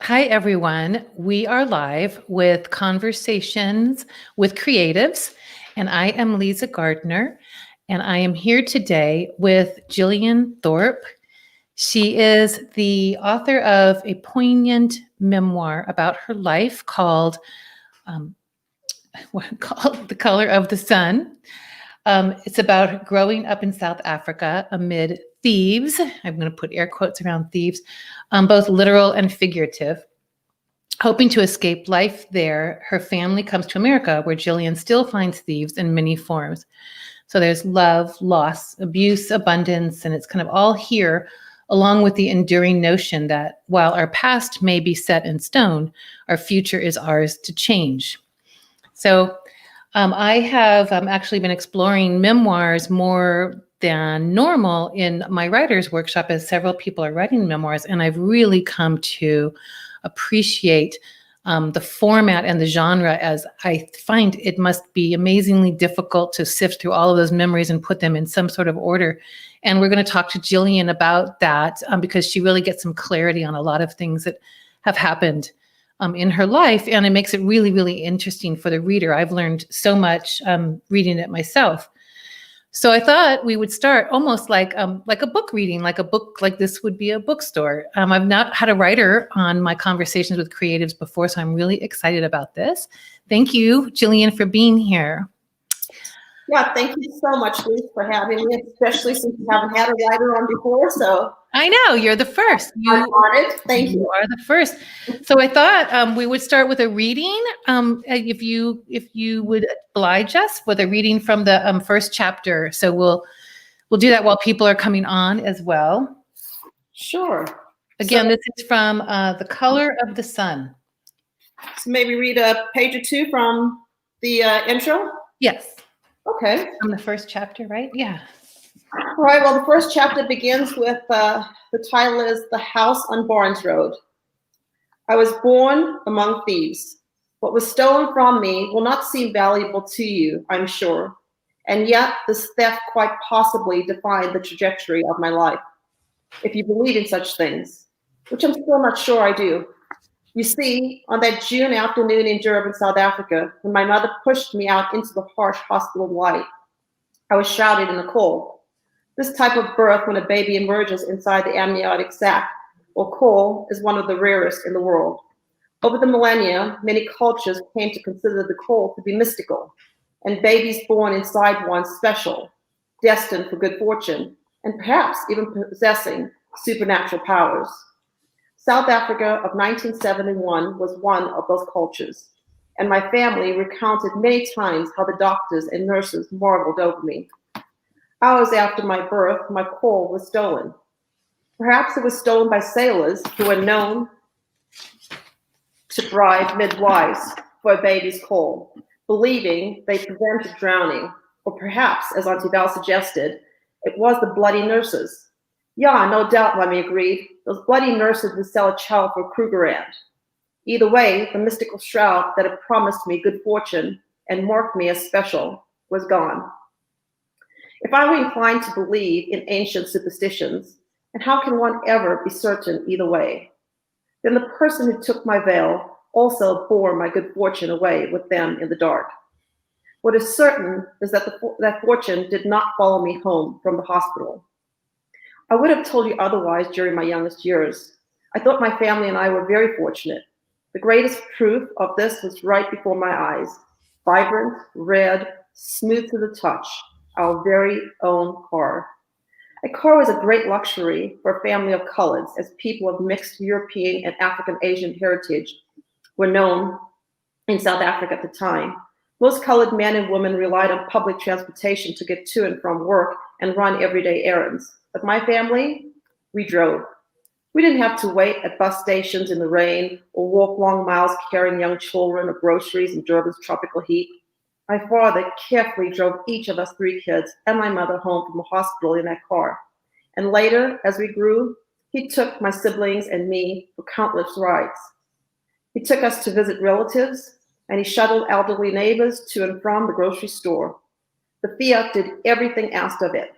Hi, everyone. We are live with Conversations with Creatives, and I am Liese Gardner, and I am here today with Gillian Thorp. She is the author of a poignant memoir about her life um, called The Color of the Sun. It's about growing up in South Africa amid thieves. I'm going to put air quotes around thieves, both literal and figurative. Hoping to escape life there, her family comes to America, where Gillian still finds thieves in many forms. So there's love, loss, abuse, abundance, and it's kind of all here, along with the enduring notion that while our past may be set in stone, our future is ours to change. So I have actually been exploring memoirs more than normal in my writer's workshop, as several people are writing memoirs, and I've really come to appreciate the format and the genre, as I find it must be amazingly difficult to sift through all of those memories and put them in some sort of order. And we're going to talk to Gillian about that because she really gets some clarity on a lot of things that have happened in her life, and it makes it really, really interesting for the reader. I've learned so much reading it myself. So I thought we would start almost like a book reading, like a book like this would be a bookstore. I've not had a writer on my Conversations with Creatives before, so I'm really excited about this. Thank you, Gillian, for being here. Yeah, thank you so much, Liz, for having me, especially since you haven't had a writer on before. So I know you're the first. I'm honored. Thank you. You are the first. So I thought we would start with a reading. If you would oblige us with a reading from the first chapter. So we'll do that while people are coming on as well. Sure. Again, this is from The Color of the Sun. So maybe read a page or two from the intro? Yes. Okay. From the first chapter, right? Yeah. All right. Well, the first chapter begins with the title is The House on Barnes Road. I was born among thieves. What was stolen from me will not seem valuable to you, I'm sure. And yet this theft quite possibly defined the trajectory of my life, if you believe in such things, which I'm still not sure I do. You see, on that June afternoon in Durban, South Africa, when my mother pushed me out into the harsh hospital light, I was shrouded in a coal. This type of birth, when a baby emerges inside the amniotic sac, or coal, is one of the rarest in the world. Over the millennia, many cultures came to consider the coal to be mystical, and babies born inside one special, destined for good fortune, and perhaps even possessing supernatural powers. South Africa of 1971 was one of those cultures, and my family recounted many times how the doctors and nurses marveled over me. Hours after my birth, my coal was stolen. Perhaps it was stolen by sailors who were known to bribe midwives for a baby's coal, believing they prevented drowning. Or perhaps, as Auntie Val suggested, it was the bloody nurses. Yeah, no doubt, Lemmy agreed. Those bloody nurses would sell a child for Krugerrand. Either way, the mystical shroud that had promised me good fortune and marked me as special was gone. If I were inclined to believe in ancient superstitions, and how can one ever be certain either way? Then the person who took my veil also bore my good fortune away with them in the dark. What is certain is that that fortune did not follow me home from the hospital. I would have told you otherwise during my youngest years. I thought my family and I were very fortunate. The greatest proof of this was right before my eyes. Vibrant, red, smooth to the touch, our very own car. A car was a great luxury for a family of coloreds, as people of mixed European and African Asian heritage were known in South Africa at the time. Most colored men and women relied on public transportation to get to and from work and run everyday errands. But my family, we drove. We didn't have to wait at bus stations in the rain or walk long miles carrying young children or groceries in Durban's tropical heat. My father carefully drove each of us three kids and my mother home from the hospital in that car. And later, as we grew, he took my siblings and me for countless rides. He took us to visit relatives, and he shuttled elderly neighbors to and from the grocery store. The Fiat did everything asked of it.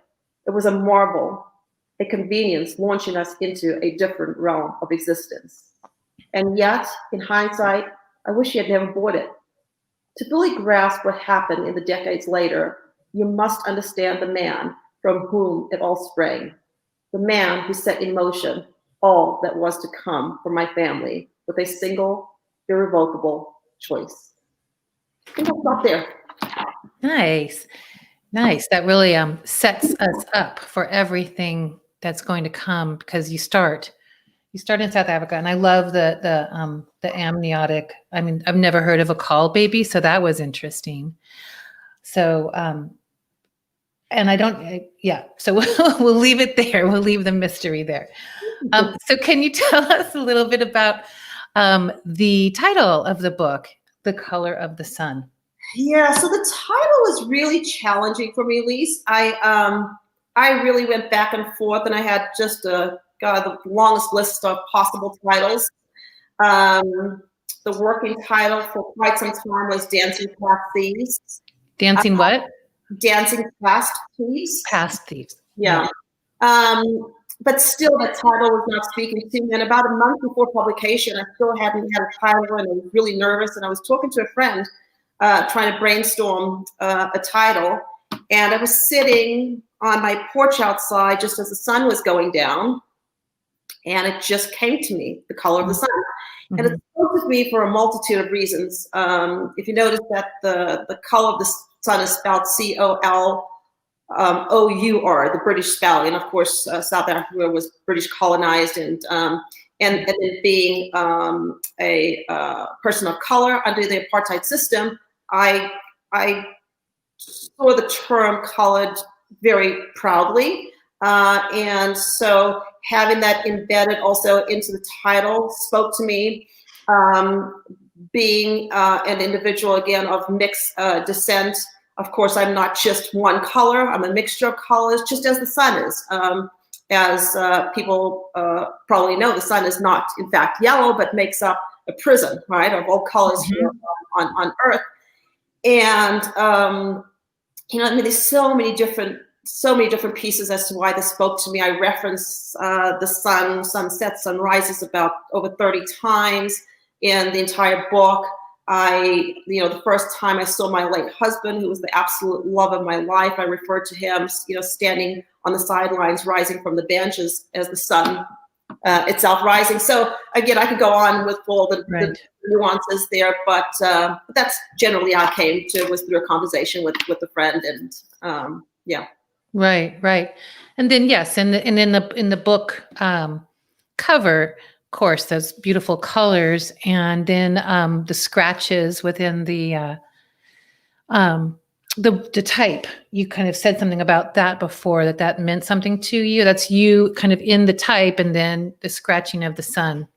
It was a marvel, a convenience launching us into a different realm of existence. And yet, in hindsight, I wish he had never bought it. To fully grasp what happened in the decades later, you must understand the man from whom it all sprang, the man who set in motion all that was to come for my family with a single, irrevocable choice. I think I'll stop there. Nice. Nice. That really sets us up for everything that's going to come, because you start in South Africa, and I love the amniotic. I mean, I've never heard of a call baby, so that was interesting. So and I don't, yeah. So we'll leave it there. We'll leave the mystery there. So can you tell us a little bit about the title of the book, The Color of the Sun? Yeah, so the title was really challenging for me, Liese. I really went back and forth, and I had just the longest list of possible titles. The working title for quite some time was Dancing Past Thieves. Dancing what? Dancing Past Thieves. Past Thieves. Yeah. But still, the title was not speaking to me. And about a month before publication, I still hadn't had a title, and I was really nervous. And I was talking to a friend, trying to brainstorm a title. And I was sitting on my porch outside just as the sun was going down. And it just came to me, The Color of the Sun. And it spoke with me for a multitude of reasons. If you notice that the color of the sun is spelled COLOUR, the British spelling. And of course, South Africa was British colonized, and it being a person of color under the apartheid system, I saw the term colored very proudly. And so having that embedded also into the title spoke to me. Being an individual, again, of mixed descent, of course, I'm not just one color. I'm a mixture of colors, just as the sun is. As people probably know, the sun is not, in fact, yellow, but makes up a prism, right, of all colors here on Earth. And, I mean, there's so many different pieces as to why this spoke to me. I reference the sun, sunsets, sunrises about over 30 times in the entire book. The first time I saw my late husband, who was the absolute love of my life, I referred to him, standing on the sidelines, rising from the benches as the sun itself rising. So again, I could go on with all the nuances there, but that's generally how I came to, was through a conversation with a friend, and yeah. Right. And then yes, and in the book cover, of course, those beautiful colors, and then the scratches within the type. You kind of said something about that before, that meant something to you. That's you kind of in the type, and then the scratching of the sun.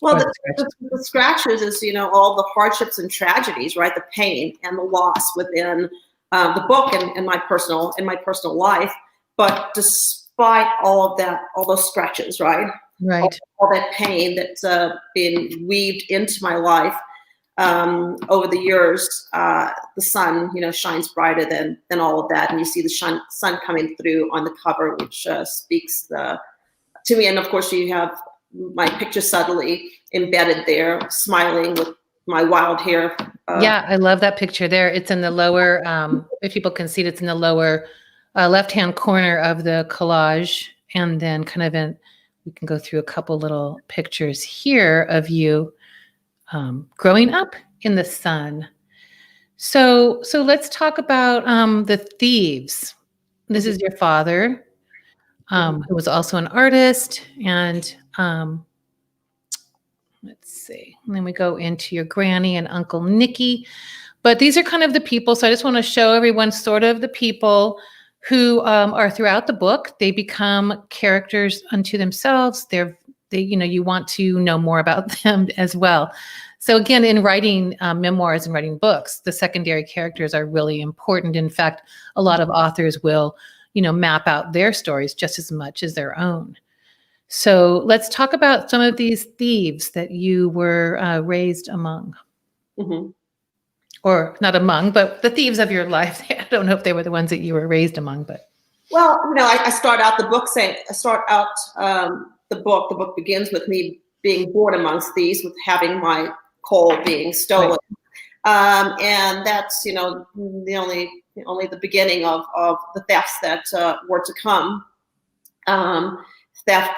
Well, the scratches is, all the hardships and tragedies, right? The pain and the loss within the book and my personal life. But despite all of that, all those scratches, right? Right. All that pain that's been weaved into my life over the years, the sun, shines brighter than all of that. And you see the sun coming through on the cover, which speaks to me. And of course, you have my picture subtly embedded there, smiling with my wild hair. Yeah, I love that picture there. It's in the lower, if people can see it, it's in the lower left-hand corner of the collage. And then kind of we can go through a couple little pictures here of you growing up in the sun. So let's talk about the Thieves. This is your father, who was also an artist, and let's see. And then we go into your granny and Uncle Nicky. But these are kind of the people. So I just want to show everyone sort of the people who are throughout the book. They become characters unto themselves. You want to know more about them as well. So again, in writing memoirs and writing books, the secondary characters are really important. In fact, a lot of authors will, map out their stories just as much as their own. So let's talk about some of these thieves that you were raised among. Mm-hmm. Or not among, but the thieves of your life. I don't know if they were the ones that you were raised among, but. Well, I start out the book saying, the book begins with me being born amongst thieves, with having my coal being stolen. Right. And that's, the only the beginning of the thefts that were to come. Theft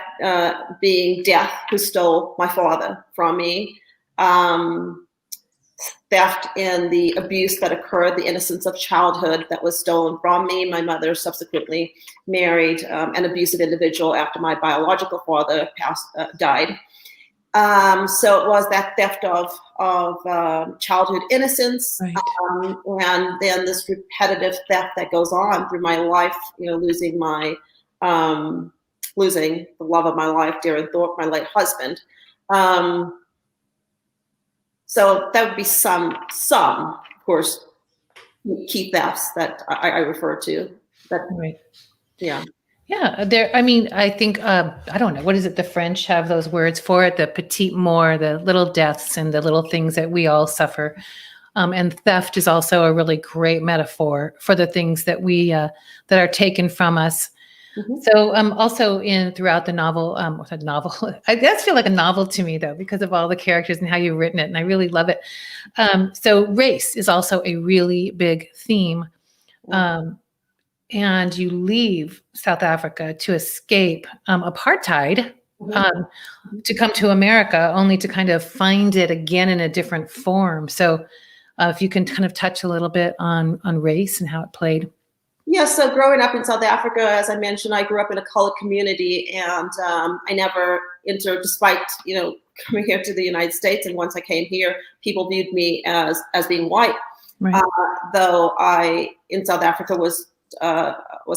being death, who stole my father from me. Theft in the abuse that occurred, the innocence of childhood that was stolen from me. My mother subsequently married an abusive individual after my biological father died. So it was that theft of childhood innocence, right. And then this repetitive theft that goes on through my life. Losing the love of my life, Darren Thorp, my late husband. So that would be some, of course, key thefts that I refer to. Right. Yeah. Yeah. I think, I don't know, what is it? The French have those words for it, the petit mort, the little deaths and the little things that we all suffer. And theft is also a really great metaphor for the things that that are taken from us. Mm-hmm. So also throughout the novel, it does feel like a novel to me, though, because of all the characters and how you've written it, and I really love it. So race is also a really big theme. And you leave South Africa to escape apartheid, to come to America, only to kind of find it again in a different form. So if you can kind of touch a little bit on race and how it played. Yeah, so growing up in South Africa, as I mentioned, I grew up in a colored community, and I never entered, despite coming here to the United States. And once I came here, people viewed me as being white, right. Though I in South Africa was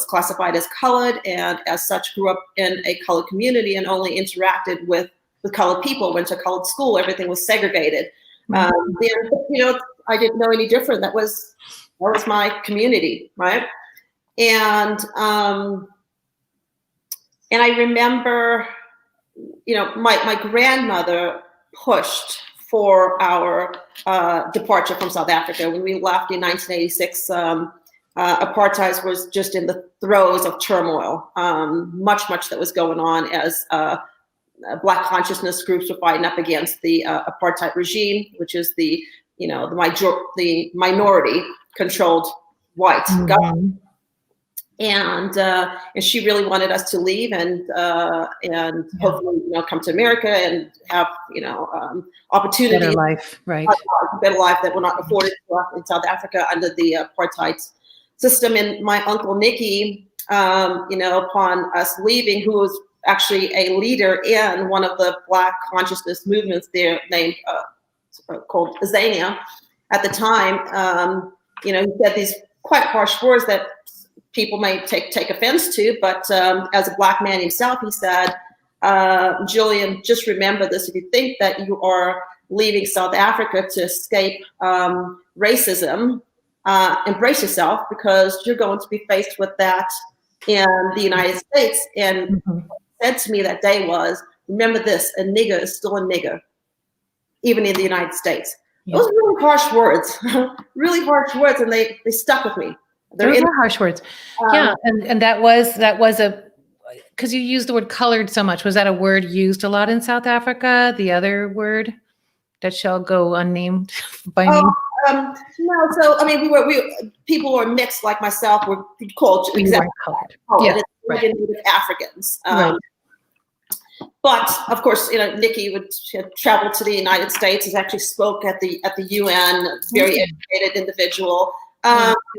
classified as colored, and as such grew up in a colored community and only interacted with colored people. Went to colored school. Everything was segregated. Then I didn't know any different. That was my community, right? And I remember, my grandmother pushed for our departure from South Africa. When we left in 1986, apartheid was just in the throes of turmoil. Much that was going on as Black consciousness groups were fighting up against the apartheid regime, which is the minority-controlled white government. And she really wanted us to leave and hopefully come to America and have opportunities, better life, right? Better life that were not afforded to us in South Africa under the apartheid system. And my uncle Nicky, upon us leaving, who was actually a leader in one of the Black consciousness movements there, named called Azania at the time, he said these quite harsh words that people may take offense to, but as a Black man himself, he said, Gillian, just remember this: if you think that you are leaving South Africa to escape racism, embrace yourself, because you're going to be faced with that in the United States. And what he said to me that day was, remember this: a nigger is still a nigger, even in the United States. Yeah. Those were really harsh words, really harsh words, and they stuck with me. Those are harsh words. Yeah. And that was because you used the word colored so much. Was that a word used a lot in South Africa? The other word that shall go unnamed by me? No. So, people who are mixed like myself were called exactly colored. Yeah, right. Native Africans. Right. But of course, Nikki would travel to the United States. He actually spoke at the UN. Very educated individual.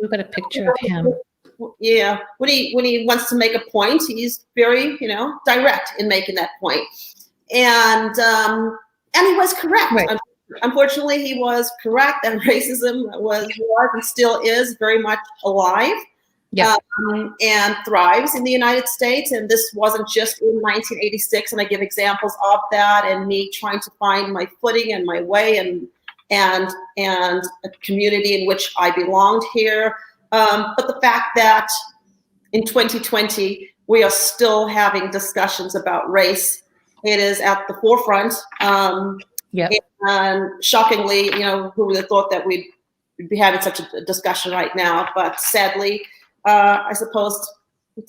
We've got a picture of him. Yeah, when he wants to make a point, he's very direct in making that point, and he was correct. Right. Unfortunately, he was correct that racism was and still is very much alive. Yeah. And thrives in the United States. And this wasn't just in 1986. And I give examples of that, and me trying to find my footing and my way and a community in which I belonged here. But the fact that in 2020, we are still having discussions about race, it is at the forefront. And shockingly, who would have thought that we'd be having such a discussion right now? But sadly, I suppose I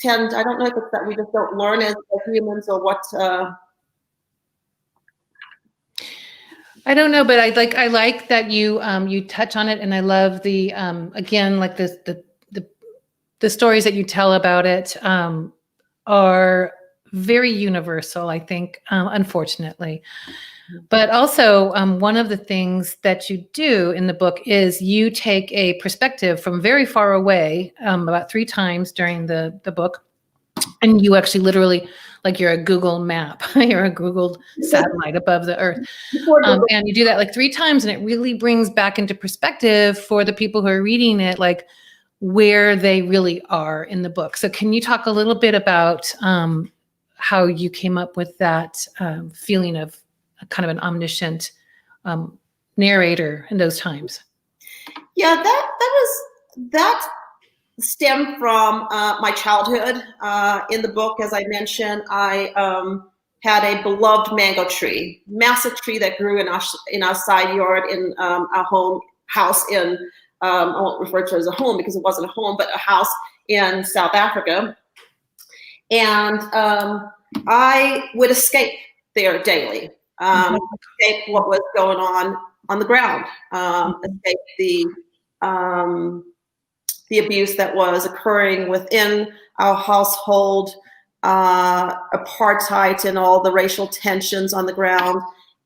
don't know if it's that we just don't learn as humans, or what I don't know, but I like that you you touch on it, and I love the again, like the stories that you tell about it are very universal, I think, unfortunately. But also, one of the things that you do in the book is you take a perspective from very far away, about 3 times during the book, and you actually literally, like you're a Google map, you're a Google satellite above the earth. And you do that like 3 times, and it really brings back into perspective for the people who are reading it, like where they really are in the book. So can you talk a little bit about how you came up with that feeling of kind of an omniscient narrator in those times? Yeah, that stemmed from my childhood. In the book, as I mentioned, I had a beloved mango tree, massive tree that grew in our side yard in our house in, I won't refer to it as a home because it wasn't a home, but a house in South Africa. And I would escape there daily, escape what was going on the ground, escape the abuse that was occurring within our household, apartheid and all the racial tensions on the ground,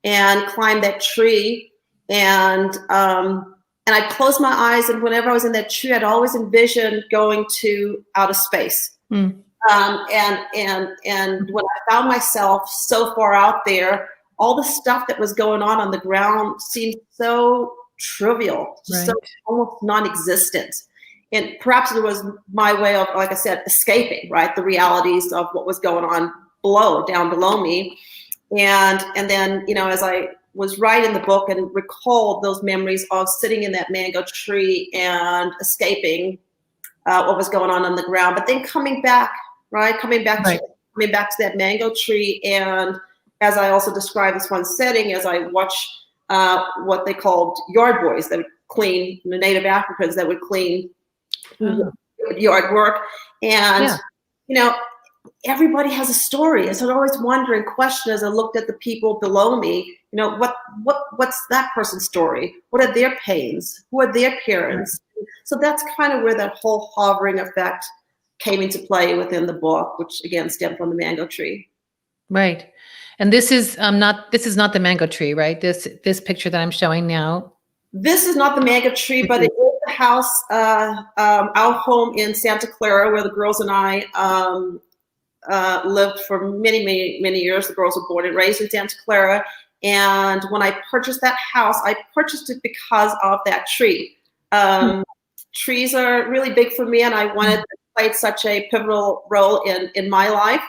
and climb that tree. And I'd close my eyes, and whenever I was in that tree, I'd always envision going to outer space. And when I found myself so far out there, all the stuff that was going on the ground seemed so trivial, so almost non-existent. And perhaps it was my way of, like I said, escaping, right, the realities of what was going on down below me. And then, as I was writing the book and recalled those memories of sitting in that mango tree and escaping what was going on the ground, but then coming back to that mango tree. And as I also described this one setting, as I watched what they called yard boys that would clean, the Native Africans that would clean yard work. And, everybody has a story. And so I'd always wonder and question as I looked at the people below me, what's that person's story? What are their pains? Who are their parents? So that's kind of where that whole hovering effect came into play within the book, which again stemmed from the mango tree. Right. And this is not the mango tree, right? This picture that I'm showing now. This is not the mango tree, but it is the house, our home in Santa Clara, where the girls and I lived for many, many, many years. The girls were born and raised in Santa Clara. And when I purchased that house, I purchased it because of that tree. Trees are really big for me, and I wanted to play such a pivotal role in my life.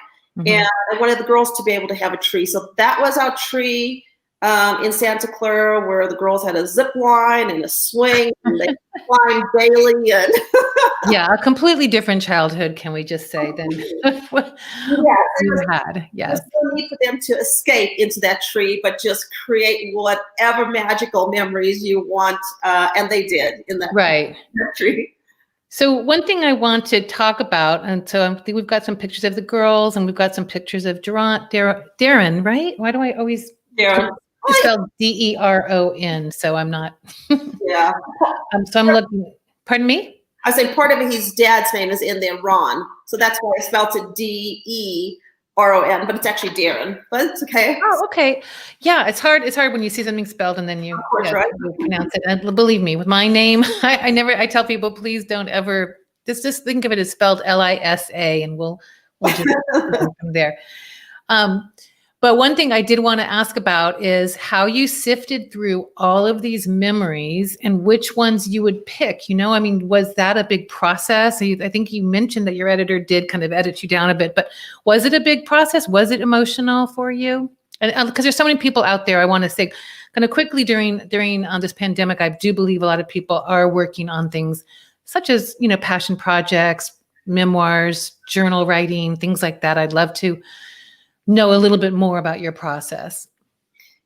And I wanted the girls to be able to have a tree. So that was our tree in Santa Clara, where the girls had a zip line and a swing, and they climbed daily. And yeah, a completely different childhood, can we just say, than what you had. Yes. There's no need for them to escape into that tree, but just create whatever magical memories you want. And they did in that tree. So one thing I want to talk about, and so I think we've got some pictures of the girls, and we've got some pictures of Darren, right? Why do I always Darren? It's spelled Deron, so I'm not. Yeah. So I'm looking. Pardon me? I say part of his dad's name is in there, Ron. So that's why I spelled it Deron, but it's actually Darren. But it's okay. Oh, okay. Yeah, it's hard. It's hard when you see something spelled and then you pronounce it. And believe me, with my name, I tell people, please don't ever just think of it as spelled Lisa, and we'll just from there. But one thing I did want to ask about is how you sifted through all of these memories and which ones you would pick. Was that a big process? I think you mentioned that your editor did kind of edit you down a bit, but was it a big process? Was it emotional for you? And because there's so many people out there, I want to say kind of quickly during this pandemic, I do believe a lot of people are working on things such as, passion projects, memoirs, journal writing, things like that. I'd love to know a little bit more about your process.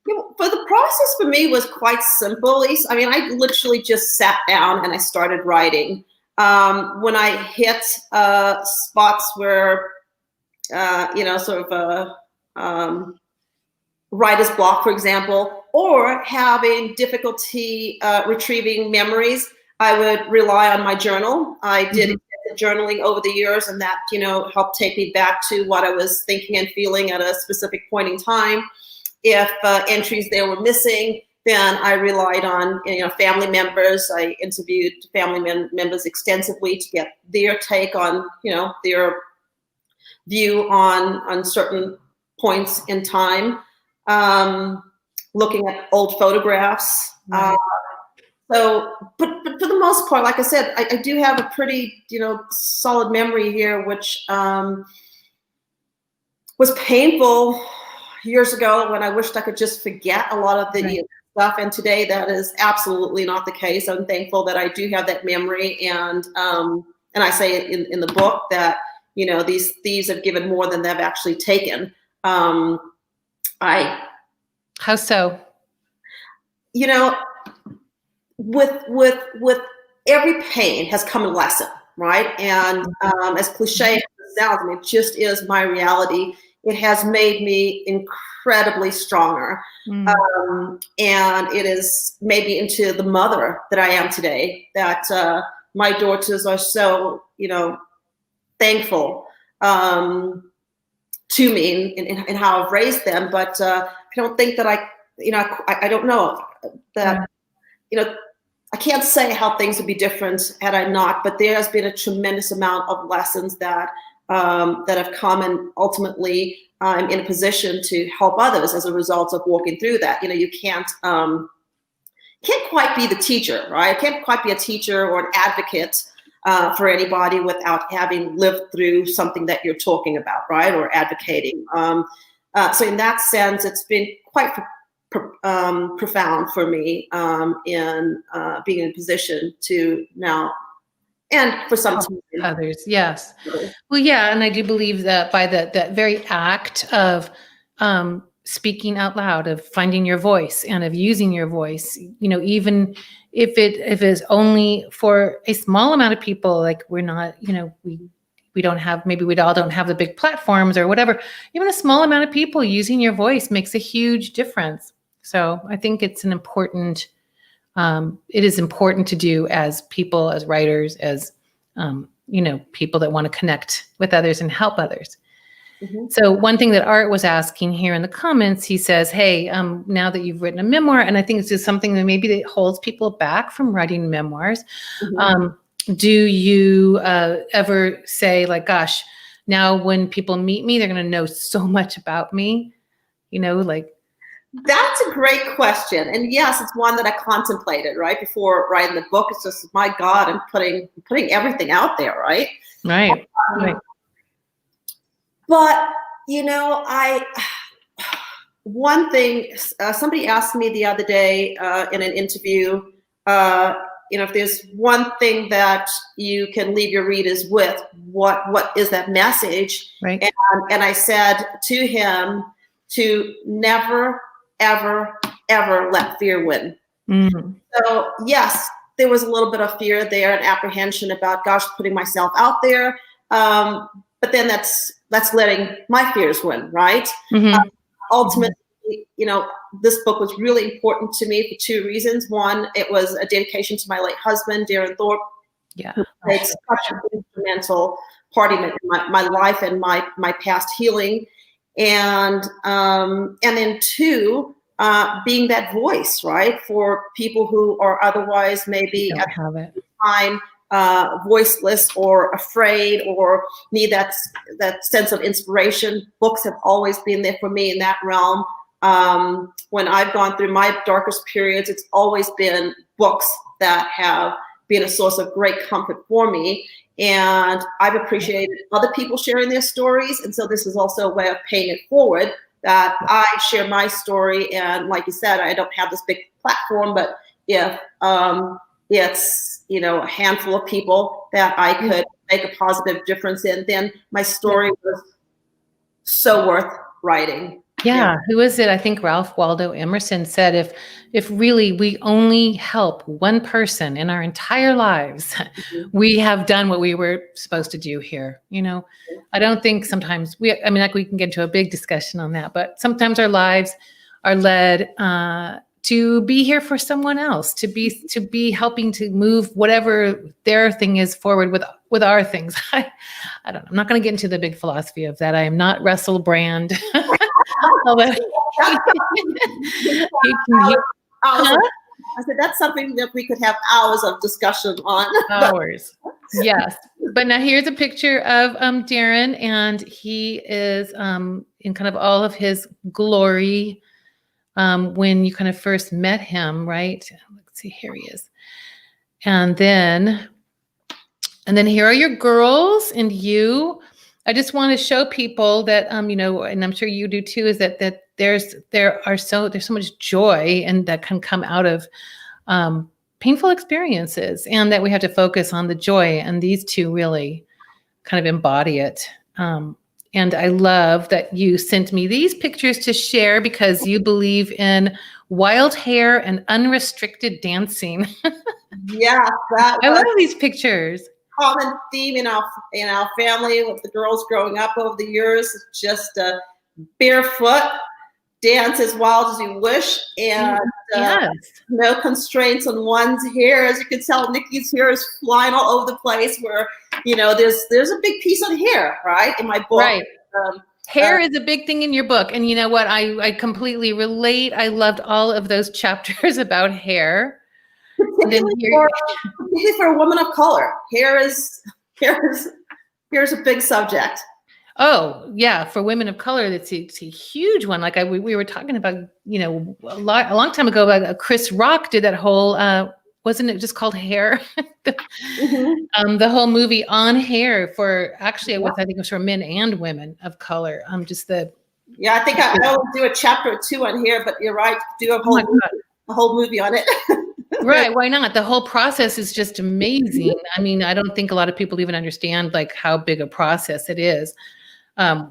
But the process for me was quite simple, Lise. I mean, I literally just sat down and I started writing. When I hit spots where, writer's block, for example, or having difficulty retrieving memories, I would rely on my journal. I did journaling over the years, and that, helped take me back to what I was thinking and feeling at a specific point in time. If entries there were missing, then I relied on family members. I interviewed family members extensively to get their take on their view on certain points in time. Looking at old photographs. Right. But for the most part, like I said, I do have a pretty solid memory here, which was painful years ago when I wished I could just forget a lot of the stuff. And today that is absolutely not the case. I'm thankful that I do have that memory. And I say in the book that, these thieves have given more than they've actually taken. How so? With every pain has come a lesson, right? And as cliche as it sounds, it just is my reality. It has made me incredibly stronger. And it has made me into the mother that I am today, that my daughters are so, thankful to me in how I've raised them. But I don't think that I don't know that, I can't say how things would be different had I not, but there has been a tremendous amount of lessons that have come, and ultimately I'm in a position to help others as a result of walking through that. You can't quite be the teacher, right? Can't quite be a teacher or an advocate for anybody without having lived through something that you're talking about, right? Or advocating. So in that sense, it's been quite profound for me in being in a position to now, and for some others, yes. Well, yeah, and I do believe that by that very act of speaking out loud, of finding your voice and of using your voice, even if it is only for a small amount of people, like we're not, we don't have, maybe we all don't have the big platforms or whatever, even a small amount of people using your voice makes a huge difference. So I think it's it is important to do as people, as writers, as, people that want to connect with others and help others. So one thing that Art was asking here in the comments, he says, hey, now that you've written a memoir, and I think it's just something that maybe that holds people back from writing memoirs. Do you ever say like, gosh, now when people meet me, they're going to know so much about me, That's a great question. And yes, it's one that I contemplated right before writing the book. It's just, my God, I'm putting everything out there, right? Right. But, one thing, somebody asked me the other day in an interview, if there's one thing that you can leave your readers with, what is that message? Right. And I said to him to never, ever, ever let fear win. So yes, there was a little bit of fear there and apprehension about, gosh, putting myself out there. But then that's letting my fears win, right? Ultimately, this book was really important to me for two reasons. One, it was a dedication to my late husband, Darren Thorp. Yeah, who played such an instrumental part in my life and my past healing. And then two, being that voice, right, for people who are otherwise maybe at the time voiceless or afraid or need that sense of inspiration. Books have always been there for me in that realm. When I've gone through my darkest periods, it's always been books that have been a source of great comfort for me. And I've appreciated other people sharing their stories. And so this is also a way of paying it forward, that I share my story. And like you said, I don't have this big platform, but if it's, a handful of people that I could make a positive difference in, then my story was so worth writing. Yeah. Who is it? I think Ralph Waldo Emerson said, if really we only help one person in our entire lives, we have done what we were supposed to do here. I don't think sometimes we can get into a big discussion on that, but sometimes our lives are led to be here for someone else, to be helping to move whatever their thing is forward with our things. I don't know. I'm not going to get into the big philosophy of that. I am not Russell Brand. Although I said that's something that we could have hours of discussion on. Hours. Yes. But now here's a picture of Darren, and he is in kind of all of his glory when you kind of first met him, right? Let's see, here he is. And then here are your girls and you. I just want to show people that and I'm sure you do too, is that there's so much joy and that can come out of painful experiences, and that we have to focus on the joy, and these two really kind of embody it. And I love that you sent me these pictures to share because you believe in wild hair and unrestricted dancing. Yeah, I love these pictures. Common theme in our family with the girls growing up over the years. Just barefoot, dance as wild as you wish, and yes. No constraints on one's hair. As you can tell, Nikki's hair is flying all over the place. Where there's a big piece on hair, right, in my book. Right. Hair is a big thing in your book, and you know what? I completely relate. I loved all of those chapters about hair. Particularly for a woman of color, hair is a big subject. Oh yeah, for women of color, it's a huge one. Like we were talking about, a long time ago, about Chris Rock did that whole. Wasn't it just called Hair? The whole movie on hair for I think it was for men and women of color. I think I always do a chapter or two on hair, but you're right, do a whole movie on it. Right. Why not? The whole process is just amazing. I mean, I don't think a lot of people even understand like how big a process it is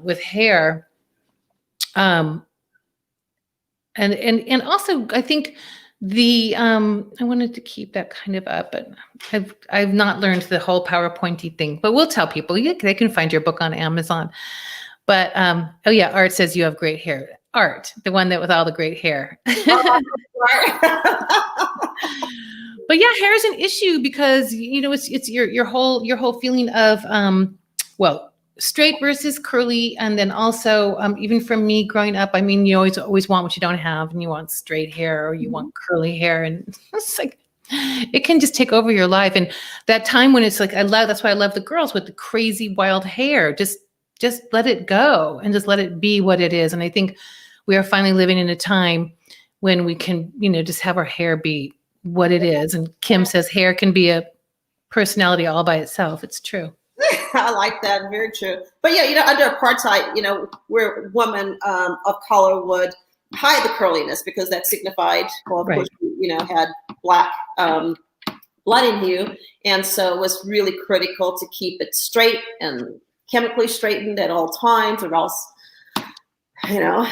with hair. And also I think I wanted to keep that kind of up, but I've not learned the whole PowerPointy thing, but we'll tell people they can find your book on Amazon. But Art says you have great hair. Art, the one that with all the great hair. But yeah, hair is an issue because it's your whole feeling of straight versus curly, and then also even from me growing up, I mean, you always want what you don't have, and you want straight hair or you want curly hair, and it's like it can just take over your life. And that time when it's like that's why I love the girls with the crazy wild hair. Just let it go and just let it be what it is. And I think we are finally living in a time when we can, just have our hair be what it is. And Kim says hair can be a personality all by itself. It's true. I like that. Very true. But yeah, under apartheid, where women of color would hide the curliness because that signified, well, of course, had black blood in you. And so it was really critical to keep it straight and chemically straightened at all times, or else, No,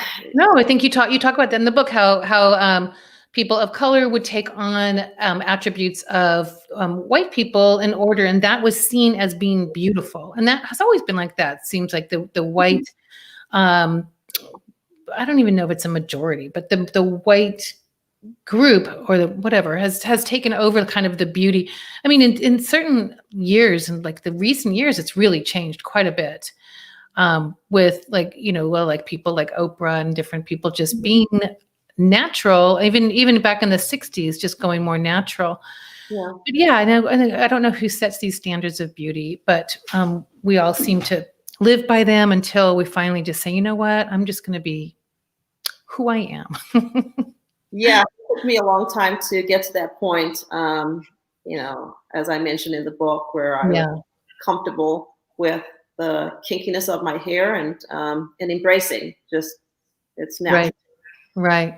I think you talk about that in the book, how people of color would take on attributes of white people in order, and that was seen as being beautiful. And that has always been like that. It seems like the white, I don't even know if it's a majority, but the white group or the whatever has taken over kind of the beauty. I mean, in certain years, and like the recent years, it's really changed quite a bit. With like people like Oprah and different people just being natural, even back in the 60s, just going more natural. Yeah. But yeah, I don't know who sets these standards of beauty, but we all seem to live by them until we finally just say, you know what, I'm just going to be who I am. Yeah, it took me a long time to get to that point. As I mentioned in the book, where I was comfortable with the kinkiness of my hair and embracing just it's natural. Right.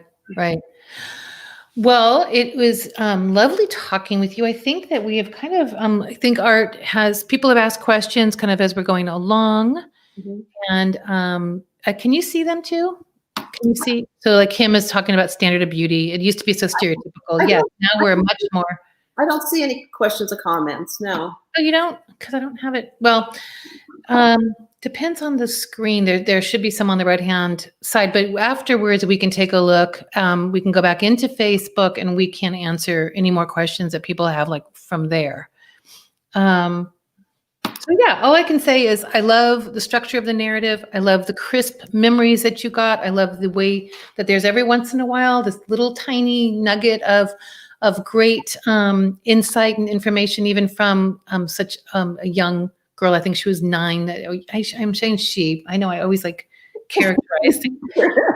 Well, it was lovely talking with you. I think that we have kind of, I think people have asked questions kind of as we're going along. Mm-hmm. And can you see them too? Can you see? So like Kim is talking about standard of beauty. It used to be so stereotypical. Yes, now we're much more. I don't see any questions or comments. No. Oh, you don't? Because I don't have it. Well, Depends on the screen. There should be some on the right-hand side, but afterwards we can take a look. We can go back into Facebook and we can answer any more questions that people have, like from there. So yeah, all I can say is I love the structure of the narrative. I love the crisp memories that you got. I love the way that there's every once in a while this little tiny nugget of great insight and information, even from such a young girl. I think she was 9. I'm saying she. I know I always like characterized. You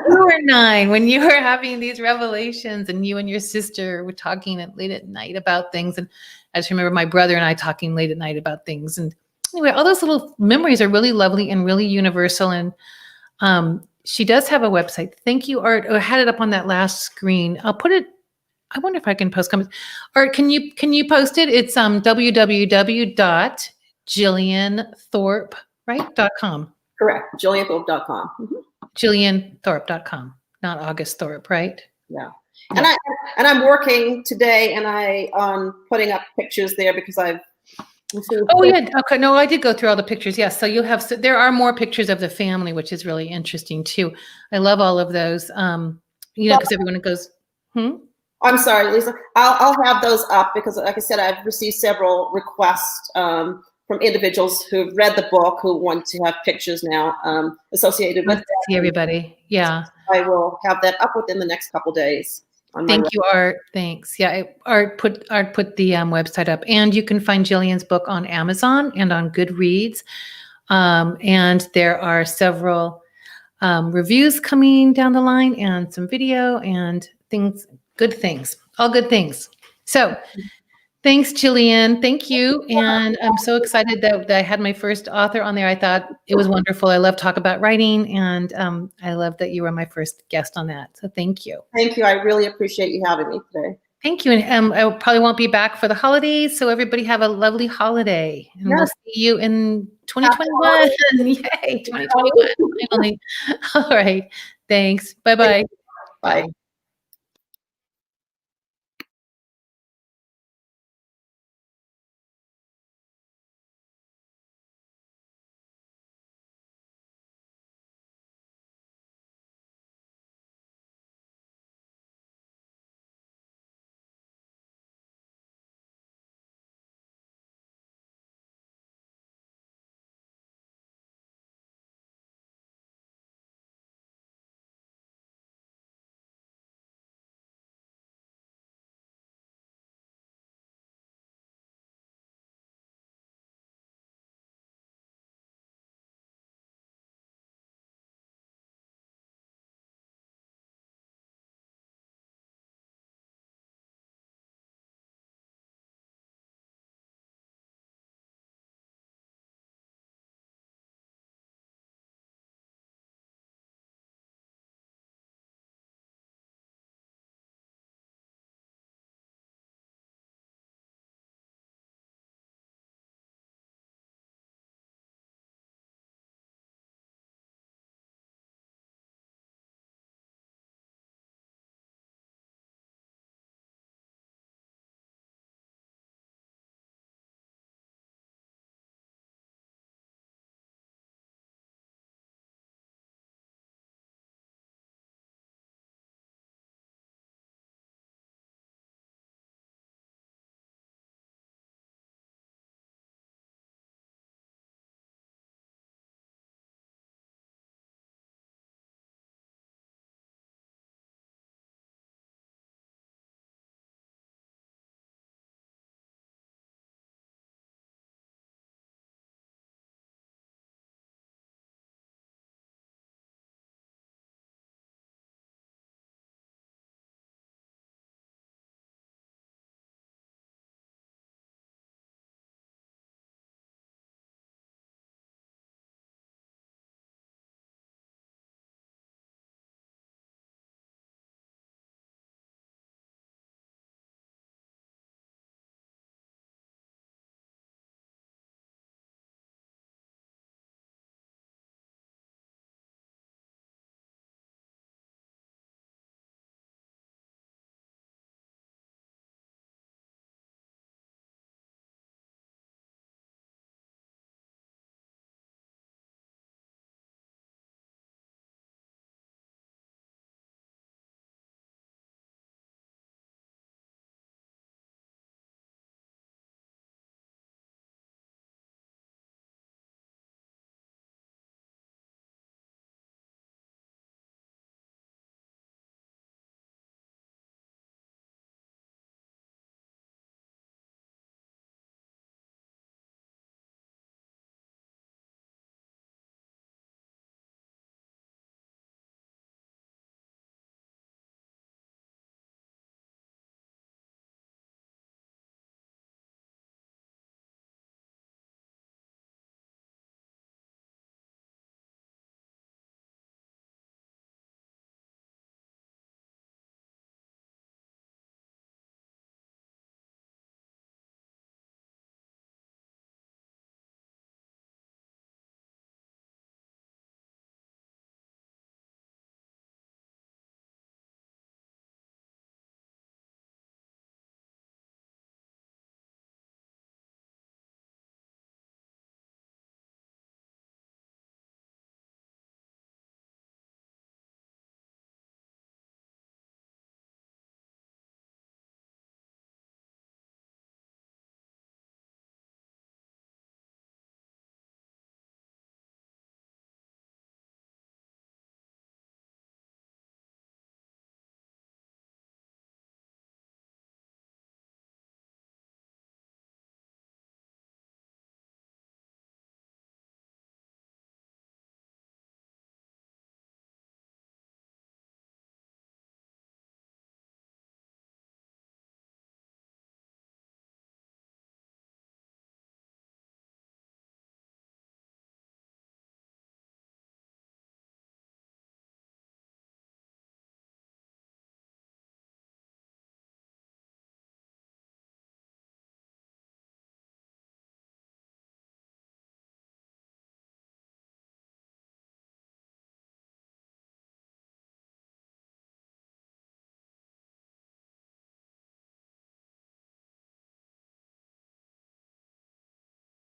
were 9 when you were having these revelations, and you and your sister were talking late at night about things. And I just remember my brother and I talking late at night about things. And anyway, all those little memories are really lovely and really universal. And she does have a website. Thank you, Art. I had it up on that last screen. I'll put it. I wonder if I can post comments. Art, can you post it? It's www.gillianthorpe, right? .com. Correct. Gillianthorpe.com. Gillianthorpe.com, not August Thorpe, right? Yeah. And I'm working today, and putting up pictures there because I've. Oh yeah. Okay. No, I did go through all the pictures. Yes. So you'll have. There are more pictures of the family, which is really interesting too. I love all of those. Because everyone goes. I'm sorry, Lisa. I'll have those up because, like I said, I've received several requests from individuals who've read the book who want to have pictures now associated with it. See everybody. Yeah. I will have that up within the next couple days. Thank you, Art. Thanks. Yeah, Art put the website up, and you can find Gillian's book on Amazon and on Goodreads. And there are several reviews coming down the line, and some video and things. Good things, all good things. So thanks, Gillian. Thank you. And I'm so excited that I had my first author on there. I thought it was wonderful. I love talk about writing, and I love that you were my first guest on that. So thank you. Thank you. I really appreciate you having me today. Thank you. And I probably won't be back for the holidays. So everybody have a lovely holiday. And we'll see you in 2021. Yay, 2021. Finally. All right. Thanks. Bye-bye. Bye.